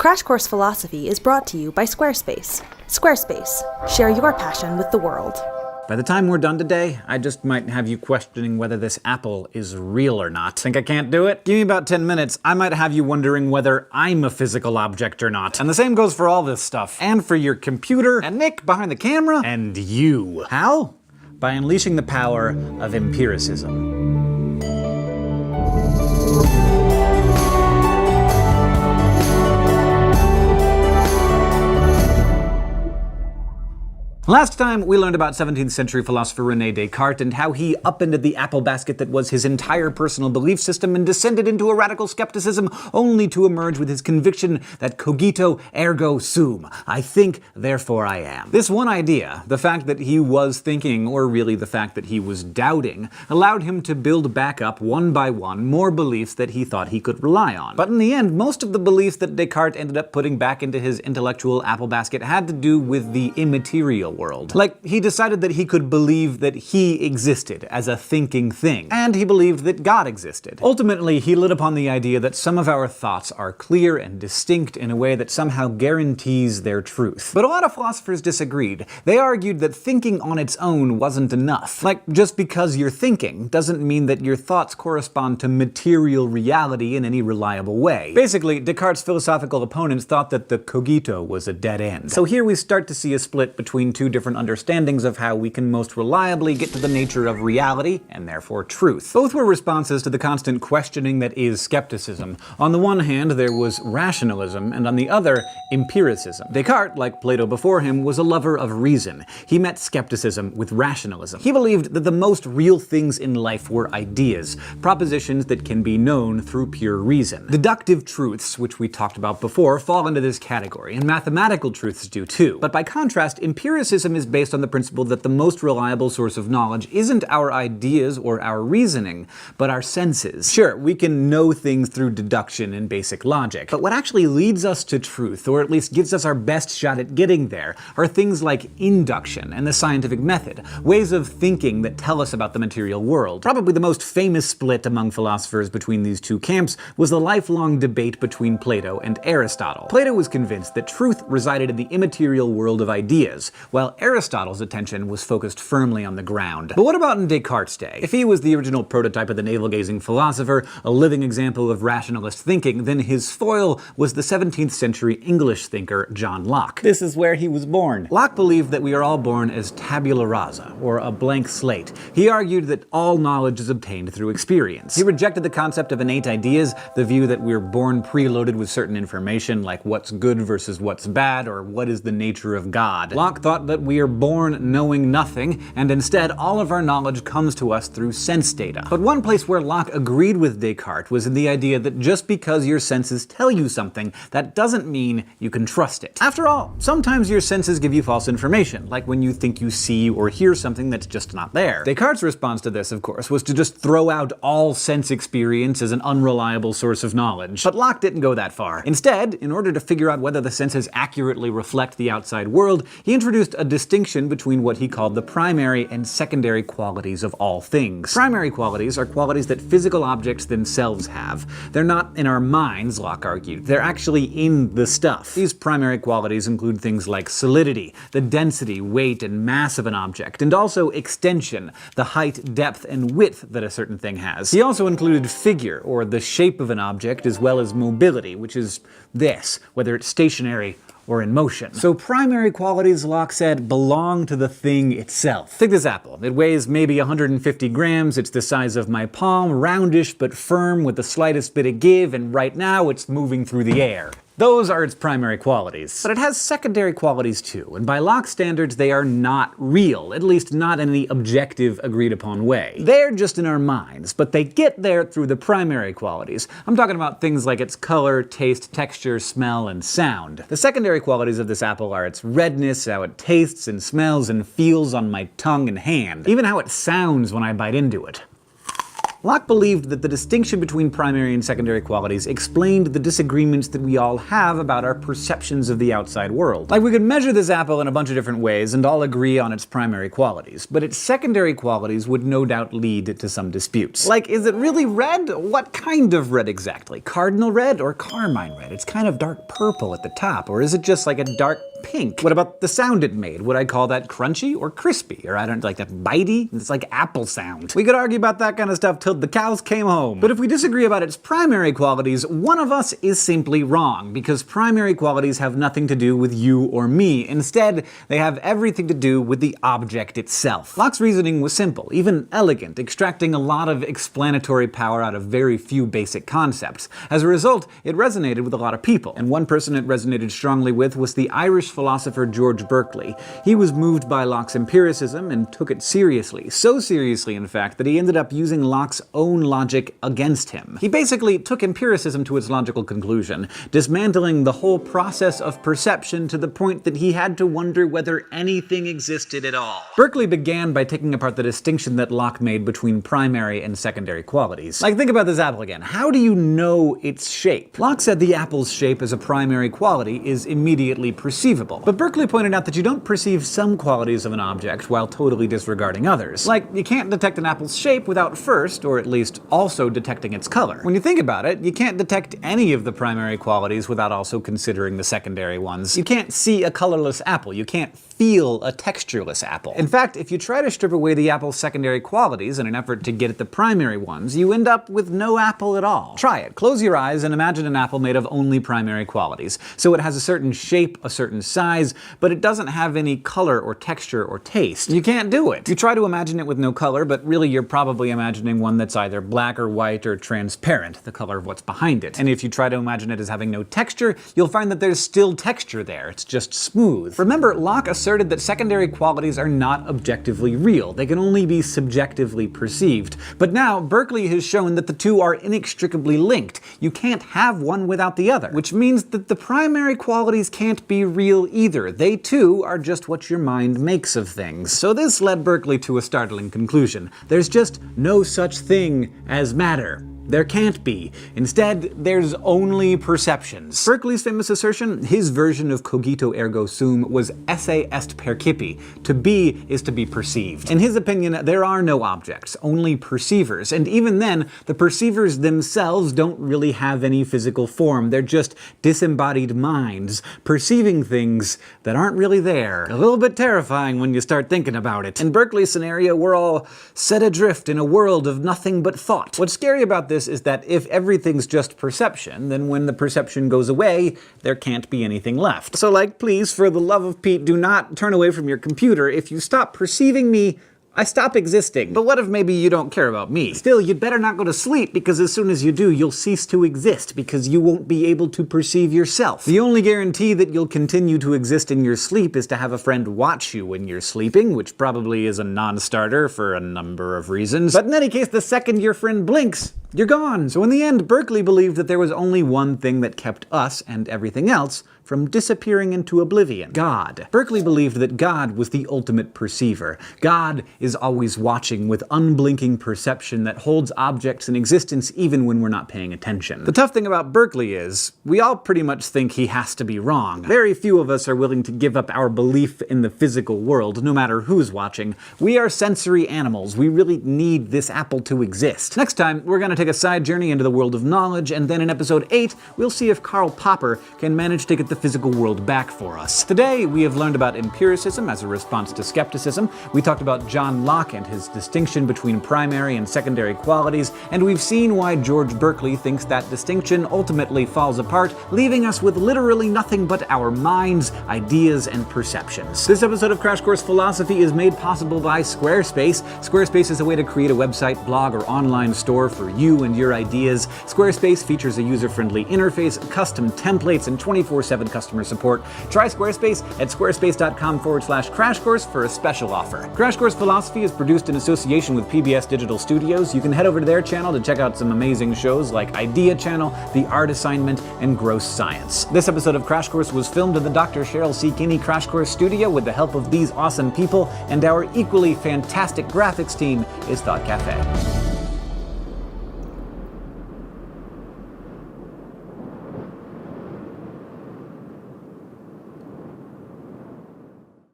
Crash Course Philosophy is brought to you by Squarespace. Squarespace. Share your passion with the world. By the time we're done today, I just might have you questioning whether this apple is real or not. Think I can't do it? Give me about 10 minutes, I might have you wondering whether I'm a physical object or not. And the same goes for all this stuff. And for your computer, and Nick behind the camera, and you. How? By unleashing the power of empiricism. Last time, we learned about 17th century philosopher René Descartes and how he upended the apple basket that was his entire personal belief system and descended into a radical skepticism, only to emerge with his conviction that cogito ergo sum. I think, therefore I am. This one idea, the fact that he was thinking, or really the fact that he was doubting, allowed him to build back up, one by one, more beliefs that he thought he could rely on. But in the end, most of the beliefs that Descartes ended up putting back into his intellectual apple basket had to do with the immaterial world. Like, he decided that he could believe that he existed as a thinking thing, and he believed that God existed. Ultimately, he lit upon the idea that some of our thoughts are clear and distinct in a way that somehow guarantees their truth. But a lot of philosophers disagreed. They argued that thinking on its own wasn't enough. Like, just because you're thinking doesn't mean that your thoughts correspond to material reality in any reliable way. Basically, Descartes' philosophical opponents thought that the cogito was a dead end. So here we start to see a split between two different understandings of how we can most reliably get to the nature of reality, and therefore truth. Both were responses to the constant questioning that is skepticism. On the one hand, there was rationalism, and on the other, empiricism. Descartes, like Plato before him, was a lover of reason. He met skepticism with rationalism. He believed that the most real things in life were ideas, propositions that can be known through pure reason. Deductive truths, which we talked about before, fall into this category, and mathematical truths do too. But by contrast, empiricism is based on the principle that the most reliable source of knowledge isn't our ideas or our reasoning, but our senses. Sure, we can know things through deduction and basic logic, but what actually leads us to truth, or at least gives us our best shot at getting there, are things like induction and the scientific method, ways of thinking that tell us about the material world. Probably the most famous split among philosophers between these two camps was the lifelong debate between Plato and Aristotle. Plato was convinced that truth resided in the immaterial world of ideas, while Aristotle's attention was focused firmly on the ground. But what about in Descartes' day? If he was the original prototype of the navel-gazing philosopher, a living example of rationalist thinking, then his foil was the 17th century English thinker John Locke. This is where he was born. Locke believed that we are all born as tabula rasa, or a blank slate. He argued that all knowledge is obtained through experience. He rejected the concept of innate ideas, the view that we're born preloaded with certain information, like what's good versus what's bad, or what is the nature of God. Locke thought that we are born knowing nothing, and instead all of our knowledge comes to us through sense data. But one place where Locke agreed with Descartes was in the idea that just because your senses tell you something, that doesn't mean you can trust it. After all, sometimes your senses give you false information, like when you think you see or hear something that's just not there. Descartes' response to this, of course, was to just throw out all sense experience as an unreliable source of knowledge. But Locke didn't go that far. Instead, in order to figure out whether the senses accurately reflect the outside world, he introduced a distinction between what he called the primary and secondary qualities of all things. Primary qualities are qualities that physical objects themselves have. They're not in our minds, Locke argued. They're actually in the stuff. These primary qualities include things like solidity, the density, weight, and mass of an object, and also extension, the height, depth, and width that a certain thing has. He also included figure, or the shape of an object, as well as mobility, which is this, whether it's stationary or in motion. So primary qualities, Locke said, belong to the thing itself. Take this apple. It weighs maybe 150 grams, it's the size of my palm, roundish but firm with the slightest bit of give, and right now it's moving through the air. Those are its primary qualities. But it has secondary qualities too, and by Locke's standards they are not real, at least not in any objective, agreed-upon way. They're just in our minds, but they get there through the primary qualities. I'm talking about things like its color, taste, texture, smell, and sound. The secondary qualities of this apple are its redness, how it tastes and smells and feels on my tongue and hand, even how it sounds when I bite into it. Locke believed that the distinction between primary and secondary qualities explained the disagreements that we all have about our perceptions of the outside world. Like, we could measure this apple in a bunch of different ways and all agree on its primary qualities, but its secondary qualities would no doubt lead to some disputes. Like, is it really red? What kind of red exactly? Cardinal red or carmine red? It's kind of dark purple at the top, or is it just like a dark pink? What about the sound it made? Would I call that crunchy or crispy? Or I don't like that bitey? It's like apple sound. We could argue about that kind of stuff till the cows came home. But if we disagree about its primary qualities, one of us is simply wrong, because primary qualities have nothing to do with you or me. Instead, they have everything to do with the object itself. Locke's reasoning was simple, even elegant, extracting a lot of explanatory power out of very few basic concepts. As a result, it resonated with a lot of people, and one person it resonated strongly with was the Irish philosopher George Berkeley. He was moved by Locke's empiricism and took it seriously. So seriously, in fact, that he ended up using Locke's own logic against him. He basically took empiricism to its logical conclusion, dismantling the whole process of perception to the point that he had to wonder whether anything existed at all. Berkeley began by taking apart the distinction that Locke made between primary and secondary qualities. Like, think about this apple again. How do you know its shape? Locke said the apple's shape as a primary quality is immediately perceivable. But Berkeley pointed out that you don't perceive some qualities of an object while totally disregarding others. Like, you can't detect an apple's shape without first, or at least also, detecting its color. When you think about it, you can't detect any of the primary qualities without also considering the secondary ones. You can't see a colorless apple. You can't feel a textureless apple. In fact, if you try to strip away the apple's secondary qualities in an effort to get at the primary ones, you end up with no apple at all. Try it. Close your eyes and imagine an apple made of only primary qualities. So it has a certain shape, a certain size, but it doesn't have any color or texture or taste. You can't do it. You try to imagine it with no color, but really you're probably imagining one that's either black or white or transparent, the color of what's behind it. And if you try to imagine it as having no texture, you'll find that there's still texture there. It's just smooth. Remember, Locke asserted that secondary qualities are not objectively real. They can only be subjectively perceived. But now, Berkeley has shown that the two are inextricably linked. You can't have one without the other, which means that the primary qualities can't be real either. They too are just what your mind makes of things. So this led Berkeley to a startling conclusion. There's just no such thing as matter. There can't be. Instead, there's only perceptions. Berkeley's famous assertion, his version of cogito ergo sum, was esse est percipi. To be is to be perceived. In his opinion, there are no objects, only perceivers. And even then, the perceivers themselves don't really have any physical form. They're just disembodied minds, perceiving things that aren't really there. A little bit terrifying when you start thinking about it. In Berkeley's scenario, we're all set adrift in a world of nothing but thought. What's scary about this is that if everything's just perception, then when the perception goes away, there can't be anything left. So, like, please, for the love of Pete, do not turn away from your computer. If you stop perceiving me, I stop existing. But what if maybe you don't care about me? Still, you'd better not go to sleep, because as soon as you do, you'll cease to exist, because you won't be able to perceive yourself. The only guarantee that you'll continue to exist in your sleep is to have a friend watch you when you're sleeping, which probably is a non-starter for a number of reasons. But in any case, the second your friend blinks, you're gone. So in the end, Berkeley believed that there was only one thing that kept us and everything else from disappearing into oblivion: God. Berkeley believed that God was the ultimate perceiver. God is always watching with unblinking perception that holds objects in existence even when we're not paying attention. The tough thing about Berkeley is, we all pretty much think he has to be wrong. Very few of us are willing to give up our belief in the physical world, no matter who's watching. We are sensory animals. We really need this apple to exist. Next time, we're gonna take a side journey into the world of knowledge, and then in episode 8, we'll see if Karl Popper can manage to get the physical world back for us. Today, we have learned about empiricism as a response to skepticism. We talked about John Locke and his distinction between primary and secondary qualities, and we've seen why George Berkeley thinks that distinction ultimately falls apart, leaving us with literally nothing but our minds, ideas, and perceptions. This episode of Crash Course Philosophy is made possible by Squarespace. Squarespace is a way to create a website, blog, or online store for you and your ideas. Squarespace features a user-friendly interface, custom templates, and 24/7 customer support. Try Squarespace at squarespace.com/Crash Course for a special offer. Crash Course Philosophy is produced in association with PBS Digital Studios. You can head over to their channel to check out some amazing shows like Idea Channel, The Art Assignment, and Gross Science. This episode of Crash Course was filmed in the Dr. Cheryl C. Kinney Crash Course studio with the help of these awesome people, and our equally fantastic graphics team is Thought Cafe.